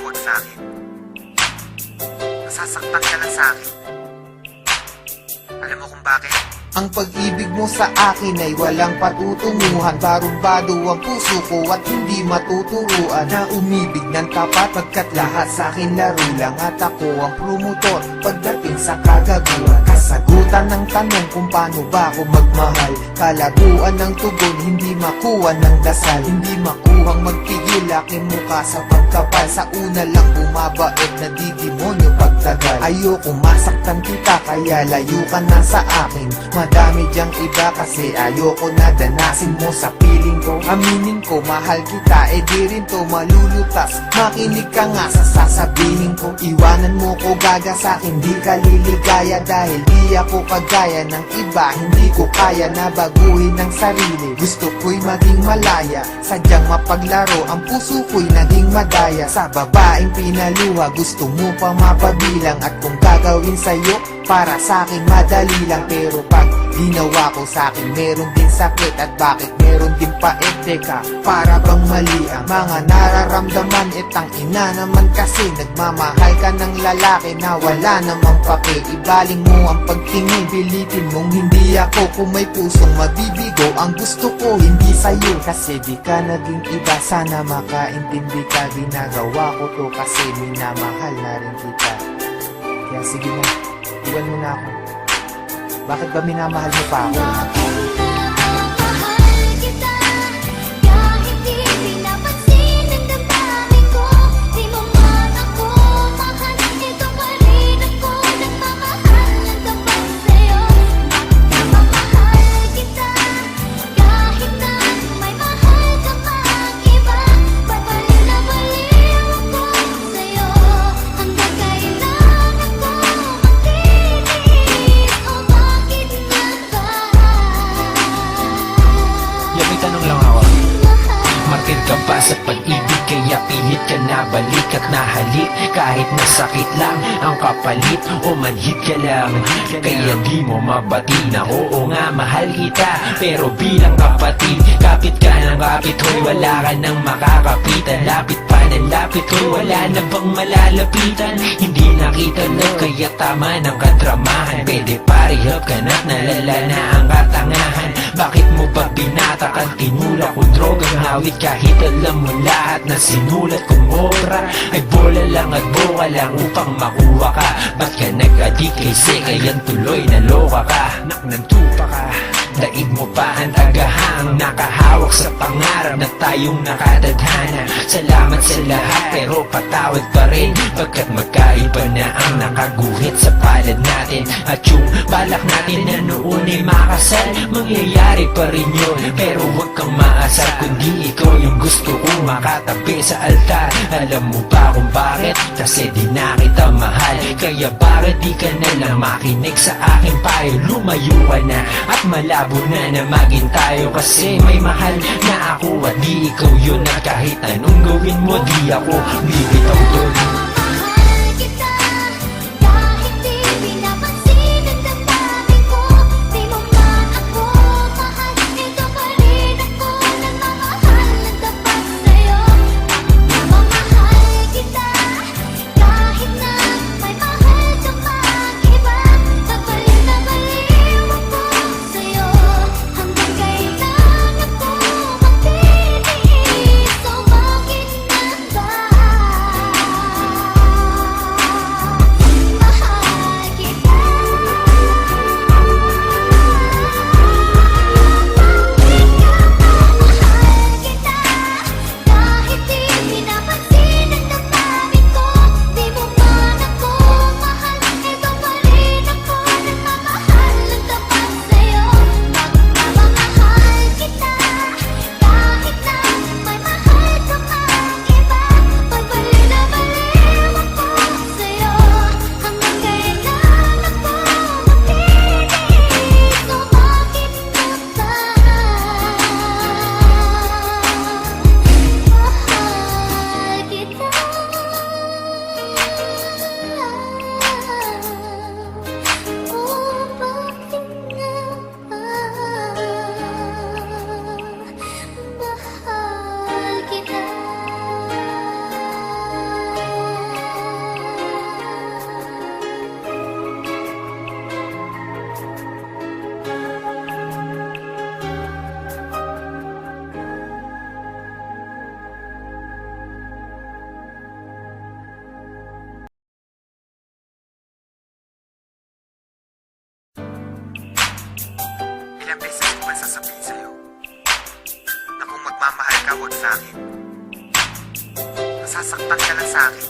wag sa akin. Nasasaktan ka lang sa akin. Alam mo kung bakit? Ang pag-ibig mo sa akin ay walang patutunguhan. Barumbado ang puso ko at hindi matuturuan na umibig ng tapat, pagkat lahat sa akin laro lang. At ako ang promotor pagdating sa kagaguhan. Kasagutan ng tanong kung paano ba ako magmahal. Kalaguan ng tugon, hindi makuha ng dasal. Hindi makuhang magpigil aking mukha sa pagkapal. Sa una lang bumabait na di demonyo pagtagal. Ayoko masaktan kita kaya layo ka na sa akin. Madami diyang iba kasi ayoko na danasin mo sa piling ko. Aminin ko mahal kita, di rin to malulutas. Makinig ka nga sa sasabihin ko. Iwanan mo ko gaga sa'kin, di ka liligaya. Dahil di ako kagaya ng iba, hindi ko kaya na baguhin ang sarili. Gusto ko'y maging malaya, sadyang mapaglaro. Ang puso ko'y naging madaya. Sa babaeng pinaluha, gusto mo pa mapabilang. At kung gagawin sa'yo, para sa'kin madali lang. Pero pag ginawa ko sa'kin, meron din sakit. At bakit meron din pait? Teka, para bang mali ang mga nararamdaman? Itang ina naman kasi nagmamahal ka ng lalaki na wala namang pake. Ibaling mo ang pagtingin, pilitin mong hindi ako. Kung may pusong mabibigo, ang gusto ko hindi sa'yo. Kasi di ka naging iba, sana makaintindi ka. Ginagawa ko to kasi minamahal na rin kita. Kaya sige na, iwan mo na ako. Bakit ba minamahal mo pa ako? Martir ka ba sa pag-ibig kaya pilit ka na balik at nahalik? Kahit masakit lang ang kapalit o manhid ka lang, kaya di mo mabati na oo nga mahal kita. Pero bilang kapatid, kapit ka ng kapit, hoy wala ka nang makakapitan. Lapit pa ng lapit, hoy wala na bang malalapitan? Hindi nakita lang kaya tama ng kadramahan. Pwede parihap ka na't nalala na ang katangahan. Bakit mo ba binatakang tinulak kong drogang hawit? Kahit alam mo lahat na sinulat kong obra ay bola lang at boka lang upang makuha ka. Ba't ka nag-adik kay Sekayan tuloy naloka ka? Naknantupa ka, daig mo pa ang tagahang nakahawak sa pangarap na tayong nakatadhana. Salamat sa lahat pero patawad pa rin, pagkat magkaiba na ang nakaguhit sa palad natin. At yung balak natin na noon ay makasal, mangyayari pa rin yun. Pero huwag kang maasar kundi ikaw yung gusto kong makatabi sa altar. Alam mo ba kung bakit? Kasi di na kita mahal. Kaya bakit di ka na lang makinig sa aking payo? Lumayo ka na at malabo na maging tayo. Kasi may mahal na ako at di ikaw yun. At kahit anong gawin mo di ako bibitaw doon. sasabihin sa'yo na kung magmamahal ka, wag sa'kin. Nasasaktan ka lang sa'kin.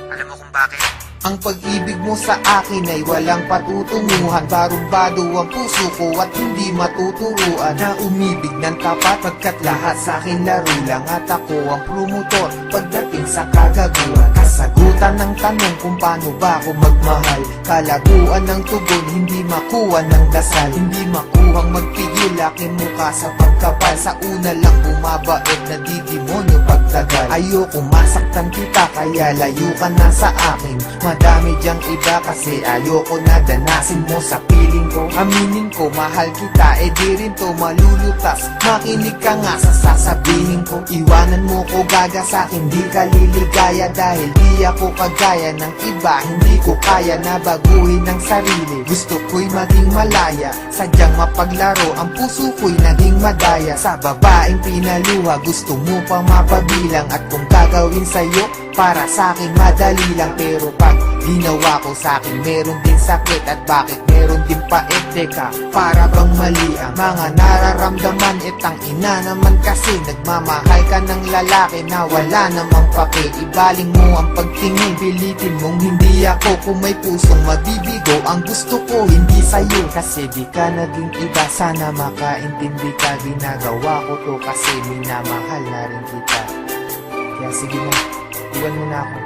Alam mo kung bakit? Ang pag-ibig mo sa akin ay walang patutunguhan. Barumbado ang puso ko at hindi matuturuan na umibig ng tapat, pagkat lahat sa akin laro lang at ako ang promotor pagdating sa kagaguhan. Kasagutan ng tanong kung paano ba ako magmahal, kalaguan ng tugon, hindi makuha ng dasal, hindi makuhang magpigil aking mukha sa pagkapal. Sa una lang bumabait na di demonyo pagtagal. Ayoko masaktan kita kaya layo ka na sa akin. Madami diyang iba kasi ayoko na danasin mo sa piling ko. Aminin ko mahal kita, di rin to malulutas. Makinig ka nga sa sasabihin ko. Iwanan mo ko gaga sa'kin, di ka liligaya. Dahil di ako kagaya ng iba, hindi ko kaya na baguhin ang sarili. Gusto ko'y maging malaya, sadyang mapaglaro. Ang puso ko'y naging madaya sa babaeng pinaluha. Gusto mo pang mapabilang at kung gagawin sa'yo, para sa'kin madali lang. Pero pag ginawa ko sa'kin, meron din sakit. At bakit meron din pait? Teka, para bang mali ang mga nararamdaman? Itang ina naman kasi nagmamahal ka ng lalaki na wala namang pake. Ibaling mo ang pagtingin, pilitin mong hindi ako. Kung may pusong mabibigo, ang gusto ko hindi sa'yo. Kasi di ka naging iba, sana makaintindi ka. Ginagawa ko to kasi minamahal na rin kita. Kaya sige na, iwan mo na ako.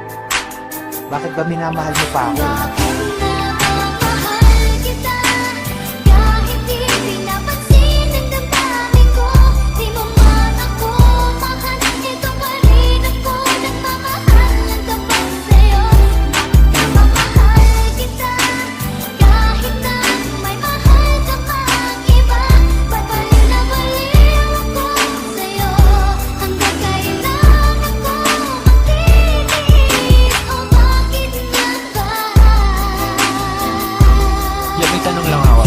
Bakit ba minamahal mo pa ako? Bakit minamahal kita? Kahit di pinapansin ang damdamin ko. Di mo man ako mahal, ito pa rin ako nagmamahal ng tapat sa'yo. Magpapamahal kita kahit na may mahal ka pang iba. Babalik na baliw ako sa'yo hanggang kailan ako magtiis. O bakit nga ba? Yeah, may tanong lang ako.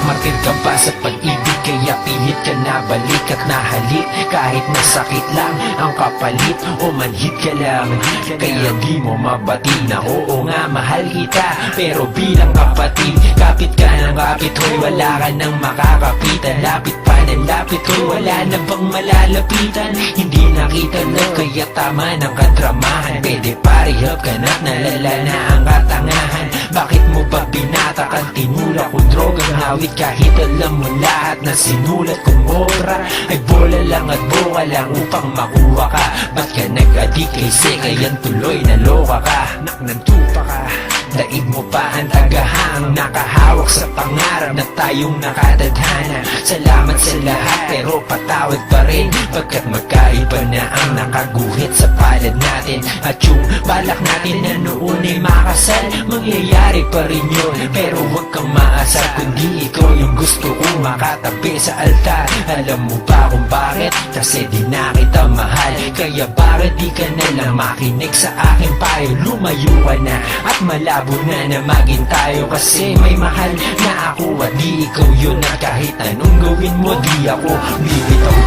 Martir ka ba sa pag-ibig kaya pilit ka na balik at nahalik? Kahit nasakit lang ang kapalit o manhid ka lang, kaya di mo mabati na oo nga mahal kita. Pero bilang kapatid, kapit ka ng kapit, hoy wala ka nang makakapitan. Lapit pa ng lapit, hoy wala na bang malalapitan? Hindi nakita na kaya tama ng kadramahan. Pwede parihap ka na't nalala na ang katangahan. Bakit mo ba binatakan? Tinula kong drogang hawit kahit alam mo lahat na sinulat kong obra ay bola lang at boka lang upang makuha ka. Ba't ka nag-adik kay Sekayan tuloy naloka ka? Naknantupa ka, daig mo pa ang tagahang nakahawak sa pangarap na tayong nakatadhana. Salamat sa lahat pero patawad pa rin, pagkat magkaiba na ang nakaguhit sa palad natin. At yung balak natin na noon ay makasal, mangyayari pa rin yun. Pero huwag kang maasar kundi ikaw yung gusto kong makatabi sa altar. Alam mo ba kung bakit? Kasi di na kita mahal. Kaya bakit di ka nalang makinig sa aking payo? Lumayo ka na at malabo na na maging tayo. Kasi may mahal na ako at di ikaw yun. At kahit anong gawin mo, di ako bibitaw